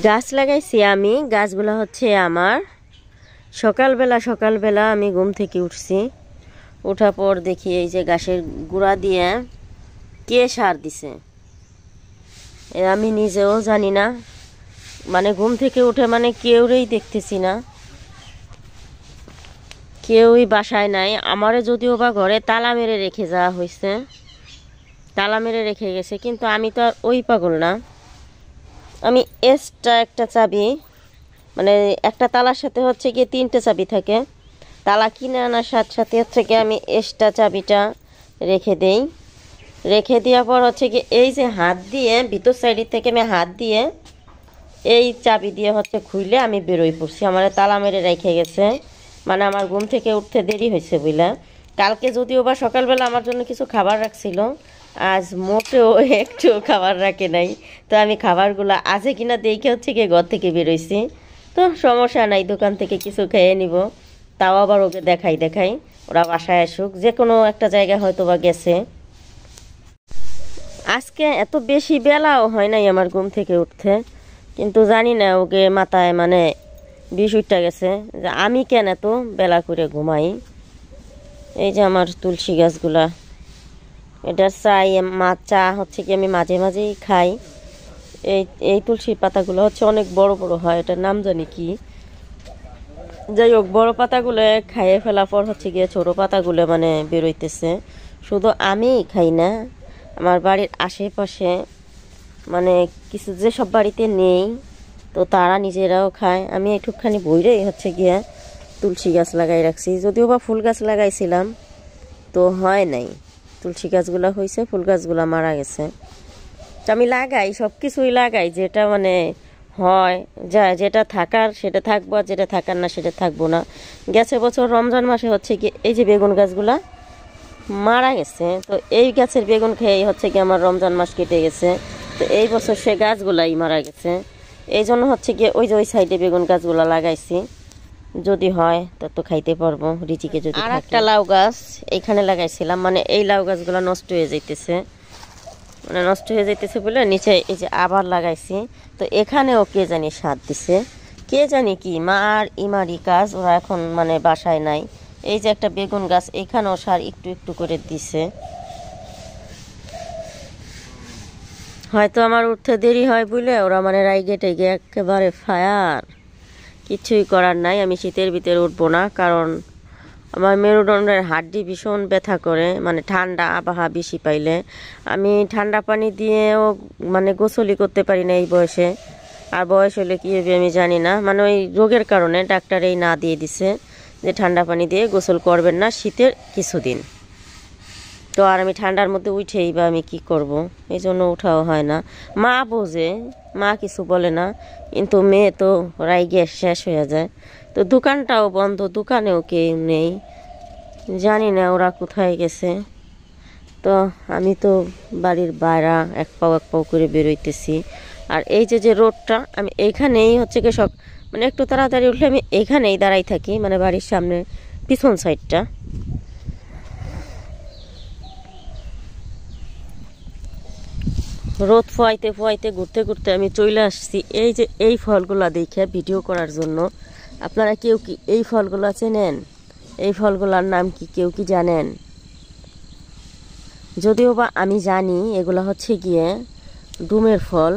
গাছ লাগাইছি আমি, গাছগুলো হচ্ছে আমার। সকালবেলা আমি ঘুম থেকে উঠছি, ওঠার পর দেখি এই যে গাছের গুঁড়া দিয়ে কে সার দিছে আমি নিজেও জানি না। মানে ঘুম থেকে উঠে মানে কেউই দেখতেছি না, কেউই বাসায় নাই। আমারে যদিও বা ঘরে তালা মেরে রেখে যাওয়া হয়েছে, তালা মেরে রেখে গেছে, কিন্তু আমি তো আর ওই পাগল না। আমি এক্সট্রা একটা চাবি, মানে একটা তালার সাথে হচ্ছে গিয়ে 3টে চাবি থাকে, তালা কিনে আনার সাথে সাথে হচ্ছে গিয়ে আমি এক্সট্রা চাবিটা রেখে দেই। রেখে দেওয়ার পর হচ্ছে গিয়ে এই যে হাত দিয়ে ভিতর সাইডের থেকে আমি হাত দিয়ে এই চাবি দিয়ে হচ্ছে খুইলে আমি বেরোই পড়ছি। আমার তালা মেরে রেখে গেছে, মানে আমার ঘুম থেকে উঠতে দেরি হয়েছে বুঝলা। কালকে যদিও বা সকালবেলা আমার জন্য কিছু খাবার রাখছিল, আজ মোটেও একটু খাবার রাখে নাই। তো আমি খাবারগুলো আছে কিনা দেখে হচ্ছে গিয়ে ঘর থেকে বেরোইছি। তো সমস্যা নাই, দোকান থেকে কিছু খেয়ে নিব, তাও আবার ওকে দেখাই ওরা বাসায় আসুক, যে কোনো একটা জায়গায় হয়তো বা গেছে। আজকে এত বেশি বেলাও হয় নাই আমার ঘুম থেকে উঠতে, কিন্তু জানি না ওকে মাথায় মানে বিষ উঠে গেছে যে আমি কেন এত বেলা করে ঘুমাই। এই যে আমার তুলসী গাছগুলা, এটা চা হচ্ছে কি আমি মাঝে মাঝেই খাই। এই তুলসী পাতাগুলো হচ্ছে অনেক বড় বড় হয়, এটার নাম জানি কি। যাই হোক, বড় পাতাগুলো খাইয়ে ফেলার পর হচ্ছে গিয়ে ছোট পাতাগুলো মানে বেরোইতেছে। শুধু আমি খাই না, আমার বাড়ির আশেপাশে মানে কিছু যেসব বাড়িতে নেই তো তারা নিজেরাও খায়। আমি একটুখানি বইরেই হচ্ছে গিয়ে তুলসী গাছ লাগাই রাখছি, যদিও বা ফুল গাছ লাগাইছিলাম তো হয় নাই। তুলসী গাছগুলো হয়েছে, ফুল গাছগুলো মারা গেছে। তো আমি লাগাই, সব কিছুই লাগাই, যেটা মানে হয় যায়, যেটা থাকার সেটা থাকবো, আর যেটা থাকার না সেটা থাকবো না। গেছে বছর রমজান মাসে হচ্ছে কি এই যে বেগুন গাছগুলা মারা গেছে, তো এই গাছের বেগুন খেয়েই হচ্ছে কি আমার রমজান মাস কেটে গেছে। তো এই বছর সে গাছগুলাই মারা গেছে, এই জন্য হচ্ছে গিয়ে ওই যে ওই সাইডে বেগুন গাছগুলো লাগাইছি, যদি হয় তো খাইতে পারবো রিচিকে যদি। আর একটা লাউ গাছ এইখানে লাগাইছিলাম, মানে এই লাউ গাছগুলো নষ্ট হয়ে যাইতেছে, মানে নষ্ট হয়ে যাইতেছে বলে নিচে এই যে আবার লাগাইছি। তো এখানেও কে জানি সার দিছে, কে জানি কি, মা আর ইমারি কাজ, ওরা এখন মানে বাসায় নাই। এই যে একটা বেগুন গাছ, এখানেও সার একটু একটু করে দিছে। হয়তো আমার উঠতে দেরি হয় বলে ওরা মানে রাইগে টেগে একেবারে ফায়ার। কিছুই করার নাই, আমি শীতের ভিতরে উঠবো না, কারণ আমার মেরুদণ্ডের হাড্ডি ভীষণ ব্যথা করে, মানে ঠান্ডা আবহাওয়া বেশি পাইলে। আমি ঠান্ডা পানি দিয়েও মানে গোসলই করতে পারি না এই বয়সে। আর বয়স হলে কী হবে আমি জানি না, মানে ওই রোগের কারণে ডাক্তার এই না দিয়ে দিছে যে ঠান্ডা পানি দিয়ে গোসল করবেন না শীতের কিছুদিন। তো আর আমি ঠান্ডার মধ্যে উঠেই বা আমি কি করব, এই জন্য উঠাও হয় না। মা বোঝে, মা কিছু বলে না, কিন্তু মেয়ে তো রাইগে শেষ হয়ে যায়। তো দোকানটাও বন্ধ, দোকানেও কেউ নেই, জানি না ওরা কোথায় গেছে। তো আমি তো বাড়ির বাইরে এক পাও করে বেরোইতেছি। আর এই যে রোডটা, আমি এইখানেই হচ্ছে কি সব মানে একটু তাড়াতাড়ি উঠলে আমি এইখানেই দাঁড়াই থাকি, মানে বাড়ির সামনে পিছন সাইডটা। রোদ ফোয়াইতে ঘুরতে আমি চলে আসছি এই যে এই ফলগুলা দেখে ভিডিও করার জন্য। আপনারা কেউ কি এই ফলগুলা চেনেন? এই ফলগুলার নাম কি কেউ কি জানেন? যদিও বা আমি জানি এগুলা হচ্ছে গিয়ে ডুমের ফল,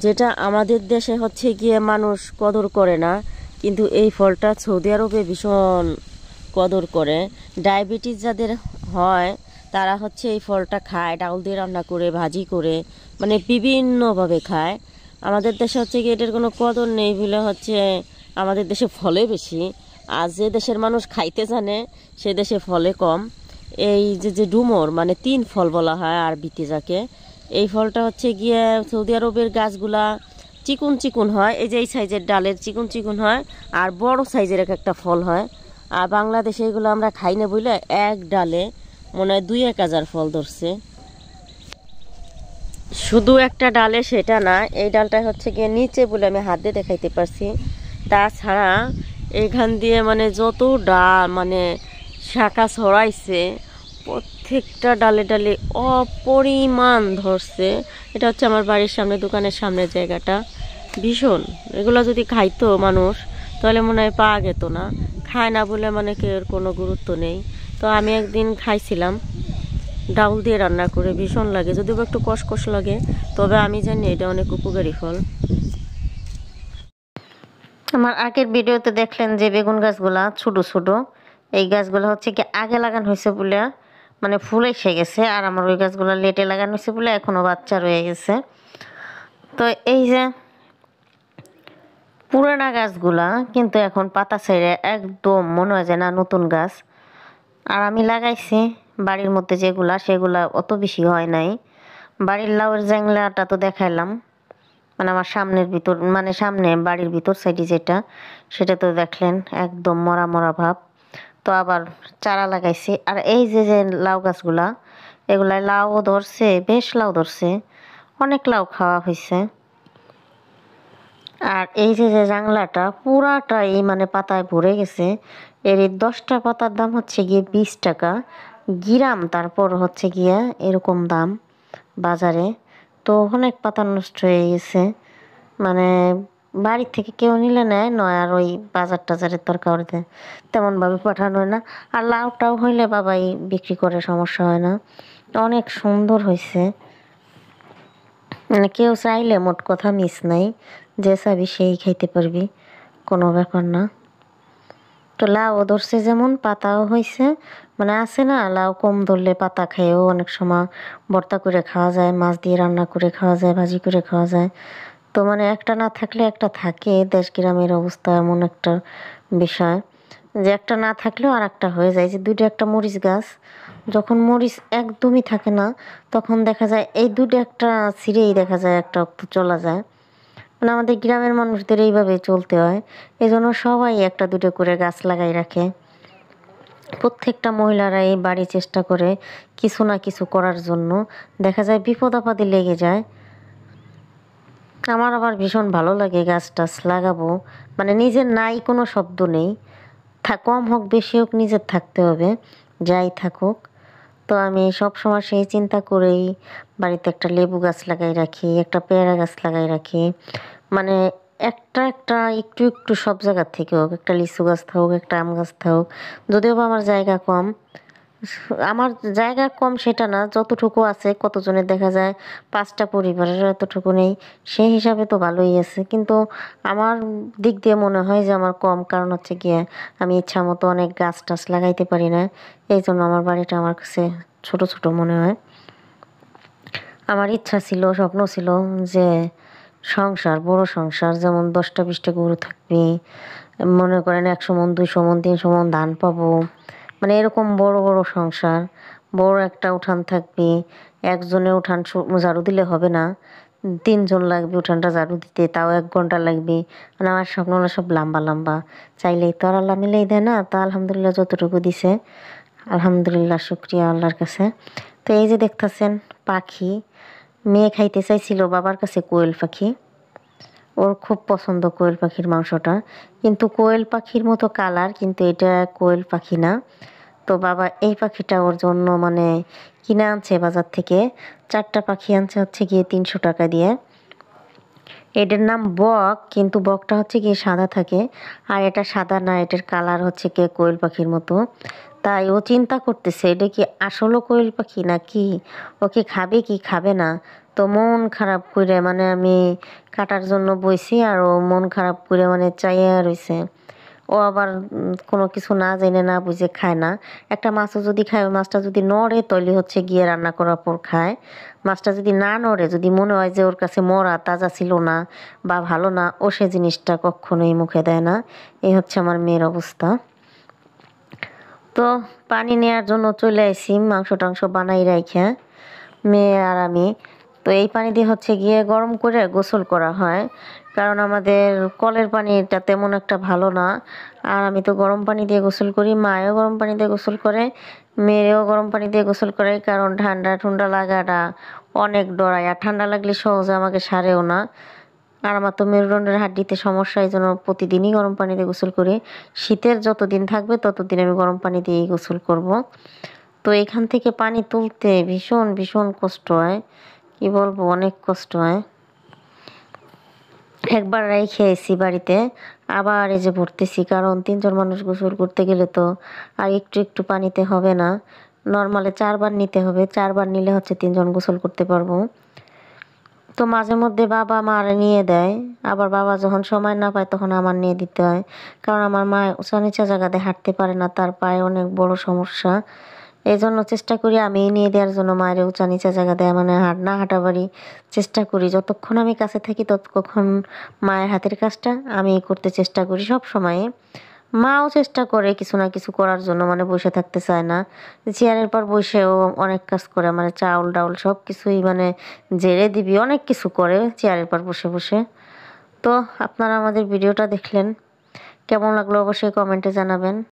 যেটা আমাদের দেশে হচ্ছে গিয়ে মানুষ কদর করে না, কিন্তু এই ফলটা সৌদি আরবে ভীষণ কদর করে। ডায়াবেটিস যাদের হয় তারা হচ্ছে এই ফলটা খায়, ডাউল দিয়ে রান্না করে, ভাজি করে, মানে বিভিন্নভাবে খায়। আমাদের দেশে হচ্ছে কি এটার কোনো কদর নেই বলে হচ্ছে আমাদের দেশে ফলে বেশি, আর যে দেশের মানুষ খাইতে জানে সে দেশে ফলে কম। এই যে ডুমর মানে 3 ফল বলা হয় আরবিতে যাকে, এই ফলটা হচ্ছে গিয়ে সৌদি আরবের গাছগুলা চিকুন হয়, এই যে এই সাইজের ডালের চিকুন হয়, আর বড় সাইজের একটা ফল হয়। আর বাংলাদেশে এগুলো আমরা খাই না বলে এক ডালে মনে হয় 2-1000 ফল ধরছে। শুধু একটা ডালে সেটা না, এই ডালটা হচ্ছে গিয়ে নিচে বলে আমি হাত দিয়ে দেখাইতে পারছি। তাছাড়া এইখান দিয়ে মানে যত ডাল মানে শাখা ছড়াইছে প্রত্যেকটা ডালে অপরিমাণ ধরছে। এটা হচ্ছে আমার বাড়ির সামনে, দোকানের সামনের জায়গাটা। ভীষণ। এগুলো যদি খাইতো মানুষ তাহলে মনে হয় পাওয়া যেত না, খায় না বলে মানে কেউ কোনো গুরুত্ব নেই। তো আমি একদিন খাইছিলাম ডাউল দিয়ে রান্না করে, ভীষণ লাগে, যদিও একটু কষকষ লাগে, তবে আমি জানি এটা অনেক উপকারী ফল। আমার আগের ভিডিওতে দেখলেন যে বেগুন গাছগুলা ছোট ছোট, এই গাছগুলো হচ্ছে কি আগে লাগানো হয়েছে বলে মানে ফুল এসে গেছে, আর আমার ওই গাছগুলো লেটে লাগানো হয়েছে বলে এখনো বাচ্চা রয়ে গেছে। তো এই যে পুরানা গাছগুলা কিন্তু এখন পাতা ছেড়ে একদম মনে হয় যে না নতুন গাছ। আর আমি লাগাইছি বাড়ির মধ্যে যেগুলা, সেগুলা অত বেশি হয় নাই। বাড়ির লাউয়ের জ্যাংলাটা তো দেখাইলাম, মানে আমার সামনের ভিতর, মানে সামনে বাড়ির ভিতর সাইডে যেটা, সেটা তো দেখলেন একদম মরা মরা ভাব। তো আবার চারা লাগাইছি। আর এই যে যে লাউ গাছগুলা, এগুলায় লাউও ধরছে, বেশ লাউ ধরছে, অনেক লাউ খাওয়া হয়েছে। আর এই যে যে জাংলাটা পুরাটাই মানে পাতায় ভরে গেছে। এর 10টা পাতার দাম হচ্ছে গিয়ে 20 টাকা গ্রাম, তারপর হচ্ছে গিয়ে এরকম দাম বাজারে। তো অনেক পাতা নষ্ট হয়ে গেছে, মানে বাড়ির থেকে কেউ নিলে নেয় নয়, আর ওই বাজার টাজারের তরকারিতে তেমনভাবে পাঠানো হয় না। আর লাউটাও হইলে বাবাই বিক্রি করে, সমস্যা হয় না। অনেক সুন্দর হয়েছে, মানে কেউ চাইলে মোট কথা মিস নাই, যে চাবি সেই খাইতে পারবি, কোনো ব্যাপার না। তো লাউ ধরছে যেমন পাতাও হয়েছে, মানে আছে না লাউ কম ধরলে পাতা খেয়েও অনেক সময় ভর্তা করে খাওয়া যায়, মাছ দিয়ে রান্না করে খাওয়া যায়, ভাজি করে খাওয়া যায়। তো মানে একটা না থাকলে একটা থাকে, দেশ গ্রামের অবস্থা এমন একটা বিষয় যে একটা না থাকলেও আর একটা হয়ে যায়। যে দুটো একটা মরিচ গাছ, যখন মরিচ একদমই থাকে না তখন দেখা যায় এই দুটো একটা ছিঁড়েই দেখা যায় একটা তো চলা যায়। মানে আমাদের গ্রামের মানুষদের এইভাবে চলতে হয়, এই জন্য সবাই একটা দুটো করে গাছ লাগাই রাখে। প্রত্যেকটা মহিলারা এই বাড়ি চেষ্টা করে কিছু না কিছু করার জন্য, দেখা যায় বিপদ আপদে লেগে যায়। আমার আবার ভীষণ ভালো লাগে গাছ টাছ লাগাবো, মানে নিজের নাই কোনো শব্দ নেই, কম হোক বেশি হোক নিজের থাকতে হবে, যাই থাকুক। তো আমি সব সময় সেই চিন্তা করেই বাড়িতে একটা লেবু গাছ লাগাই রাখি, একটা পেয়ারা গাছ লাগাই রাখি, মানে একটা একটা একটু একটু সব জায়গার থেকে হোক, একটা লিচু গাছ থাকুক, একটা আম গাছ থাকুক। যদিও বা আমার জায়গা কম, আমার জায়গা কম সেটা না, যতটুকু আছে, কতজনের দেখা যায় 5টা পরিবারের এতটুকু নেই, সেই হিসাবে তো ভালোই আছে। কিন্তু আমার দিক দিয়ে মনে হয় যে আমার কম, কারণ হচ্ছে গিয়ে আমি ইচ্ছা মতো অনেক গাছ টাছ লাগাইতে পারি না, এই জন্য আমার বাড়িটা আমার কাছে ছোট ছোট মনে হয়। আমার ইচ্ছা ছিল, স্বপ্ন ছিল যে সংসার, বড় সংসার, যেমন 10টা 20টা গরু থাকবে, মনে করেন 100 মণ 200 মণ 300 মণ ধান পাবো, মানে এরকম বড় বড় সংসার, বড় একটা উঠান থাকবে। একজনে উঠান ঝাড়ু দিলে হবে না, 3জন লাগবে উঠানটা ঝাড়ু দিতে, তাও 1 ঘন্টা লাগবে। মানে আমার স্বপ্নগুলো সব লম্বা লম্বা, চাইলেই তো আর আল্লাহ মিলেই দেয় না। তা আলহামদুলিল্লাহ যতটুকু দিছে, আলহামদুলিল্লাহ শুক্রিয়া আল্লাহর কাছে। তো এই যে দেখতেছেন পাখি, মেয়ে খাইতে চাইছিল বাবার কাছে কোয়েল পাখি, ওর খুব পছন্দ কোয়েল পাখির মাংসটা, কিন্তু কোয়েল পাখির মতো কালার, কিন্তু এটা কোয়েল পাখি না। তো বাবা এই পাখিটা ওর জন্য মানে কিনে আনছে বাজার থেকে, 4টা পাখি আনছে হচ্ছে গিয়ে 300 টাকা দিয়ে। এটার নাম বক, কিন্তু বকটা হচ্ছে গিয়ে সাদা থাকে, আর এটা সাদা না, এটার কালার হচ্ছে গিয়ে কোয়েল পাখির মতো। তাই ও চিন্তা করতেছে এটা কি আসলে কোয়েল পাখি না কি, ওকে খাবে কি খাবে না। তো মন খারাপ করে মানে আমি কাটার জন্য বইছি, আর ও মন খারাপ করে মানে চাইয়া রইছে। ও আবার কোনো কিছু না জেনে না বুঝে খায় না। একটা মাছও যদি খায়, ওই মাছটা যদি নড়ে তাহলে হচ্ছে গিয়ে রান্না করার পর খায়। মাছটা যদি না নড়ে, যদি মনে হয় যে ওর কাছে মরা তাজা ছিল না বা ভালো না, ও সে জিনিসটা কখনোই মুখে দেয় না। এই হচ্ছে আমার মেয়ের অবস্থা। তো পানি নেওয়ার জন্য চলে আসি, মাংস টাংস বানাই রাইখা মেয়ে আর আমি। তো এই পানি দিয়ে হচ্ছে গিয়ে গরম করে গোসল করা হয়, কারণ আমাদের কলের পানিটা তেমন একটা ভালো না। আর আমি তো গরম পানি দিয়ে গোসল করি, মায়েও গরম পানি দিয়ে গোসল করে, মেয়েও গরম পানি দিয়ে গোসল করে, কারণ ঠান্ডা ঠান্ডা লাগাটা অনেক ডরায়, আর ঠান্ডা লাগলে সহজে আমাকে সারেও না। আর আমার তো মেরুদণ্ডের হাড্ডিতে সমস্যা, এই জন্য প্রতিদিনই গরম পানি দিয়ে গোসল করি। শীতের যতদিন থাকবে ততদিন আমি গরম পানি দিয়েই গোসল করব। তো এখান থেকে পানি তুলতে ভীষণ ভীষণ কষ্ট হয়, কি বলবো, অনেক কষ্ট হয়। একবার রেখে এসি বাড়িতে, আবার এই যে ভরতেছি, কারণ 3 জন মানুষ গোসল করতে গেলে তো আর একটু একটু পানিতে হবে না, নর্মালে 4 বার নিতে হবে, 4 বার নিলে হচ্ছে 3 জন গোসল করতে পারবো। তো মাঝে মধ্যে বাবা মারে নিয়ে দেয়, আবার বাবা যখন সময় না পায় তখন আমার নিয়ে দিতে হয়, কারণ আমার মা উঁচা নিচা জায়গাতে হাঁটতে পারে না, তার পায়ে অনেক বড় সমস্যা। এই জন্য চেষ্টা করি আমি নিয়ে দেওয়ার জন্য, মায়ের উঁচা নিচা জায়গা দেয় মানে না হাঁটাবাড়ি চেষ্টা করি, যতক্ষণ আমি কাছে থাকি ততক্ষণ মায়ের হাতের কাজটা আমি করতে চেষ্টা করি সব সময়ে। মাও চেষ্টা করে কিছু না কিছু করার জন্য, মানে বসে থাকতে চায় না, চেয়ারের পর বসেও অনেক কাজ করে, মানে চাউল ডাউল সব কিছুই মানে জেরে দিবি অনেক কিছু করে চেয়ারের পর বসে বসে। তো আপনারা আমাদের ভিডিওটা দেখলেন, কেমন লাগলো অবশ্যই কমেন্টে জানাবেন।